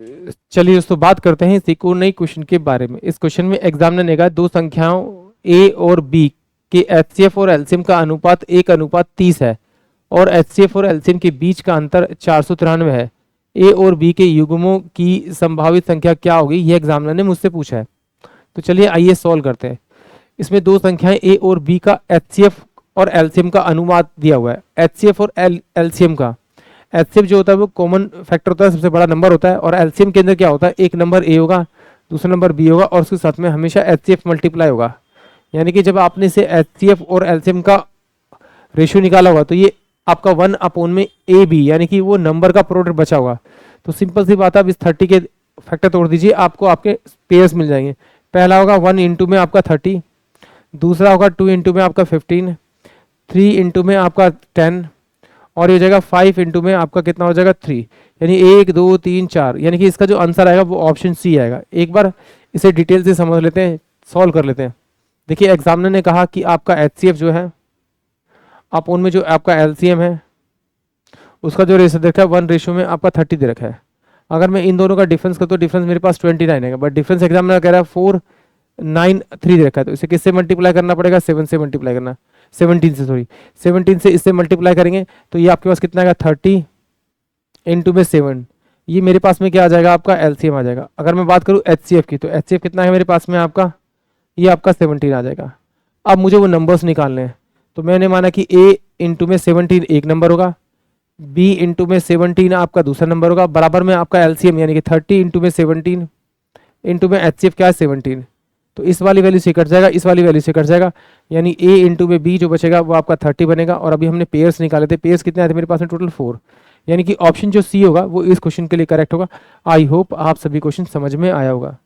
चलिए दोस्तों बात करते हैं इसी को नई क्वेश्चन के बारे में। इस क्वेश्चन में एग्जामिनर ने कहा दो संख्याओं ए और बी के एचसीएफ और एलसीएम का अनुपात 1:30 है और एचसीएफ और एलसीएम के बीच का अंतर 493 है। ए और बी के युग्मों की संभावित संख्या क्या होगी, यह एग्जामिनर ने मुझसे पूछा है। तो चलिए आइए सॉल्व करते हैं। इसमें दो संख्याएं ए और बी का एचसीएफ और एलसीएम का अनुपात दिया हुआ है। एचसीएफ और एलसीएम का, एचसीएफ जो होता है वो कॉमन फैक्टर होता है, सबसे बड़ा नंबर होता है, और एलसीएम के अंदर क्या होता है, एक नंबर ए होगा, दूसरा नंबर बी होगा और उसके साथ में हमेशा एचसीएफ मल्टीप्लाई होगा। यानी कि जब आपने इसे एचसीएफ और एलसीएम का रेशियो निकाला होगा तो ये आपका 1 में ए बी, यानी कि वो नंबर का प्रोडक्ट बचा होगा। तो सिंपल सी बात है, आप इस 30 के फैक्टर तोड़ दीजिए, आपको आपके पेयर्स मिल जाएंगे। पहला होगा 1 इंटू में आपका 30, दूसरा होगा 2 इंटू में आपका 15, 3 इंटू में आपका 10 और ये हो जाएगा 5 इंटू में आपका कितना हो जाएगा 3, यानी 1 2 3 4, यानी कि इसका जो आंसर आएगा वो ऑप्शन सी आएगा। एक बार इसे डिटेल से समझ लेते हैं, सॉल्व कर लेते हैं। देखिए एग्जामिनर ने कहा कि आपका एचसीएफ जो है अपोन में जो आपका एलसीएम है उसका जो रेशियो देखा है 1 में आपका 30 दे रखा है। अगर मैं इन दोनों का डिफरेंस करता हूँ, डिफरेंस मेरे पास 29 आएगा, बट डिफरेंस एग्जामिनर कह रहा है 493 दे रखा है। तो इसे किससे मल्टीप्लाई करना पड़ेगा, 7 से मल्टीप्लाई करना, 17 से, सॉरी 17 से इससे मल्टीप्लाई करेंगे तो ये आपके पास कितना आएगा 30 इंटू में 7, ये मेरे पास में क्या आ जाएगा आपका एलसीएम आ जाएगा। अगर मैं बात करूँ एचसीएफ की, तो एचसीएफ कितना है मेरे पास में आपका, ये आपका 17 आ जाएगा। अब मुझे वो नंबर्स निकालने हैं, तो मैंने माना कि ए इंटू में 17 एक नंबर होगा, बी इंटू में 17 आपका दूसरा नंबर होगा, बराबर में आपका एलसीएम यानी कि 30 इंटू में 17 इंटू में एचसीएफ क्या है 17। तो इस वाली वैल्यू से कट जाएगा, इस वाली वैल्यू से कट जाएगा, यानी ए इंटू में बी जो बचेगा वो आपका 30 बनेगा। और अभी हमने पेयर्स निकाले थे, पेयर्स कितने आए थे मेरे पास में टोटल 4, यानी कि ऑप्शन जो सी होगा वो इस क्वेश्चन के लिए करेक्ट होगा। आई होप आप सभी क्वेश्चन समझ में आया होगा।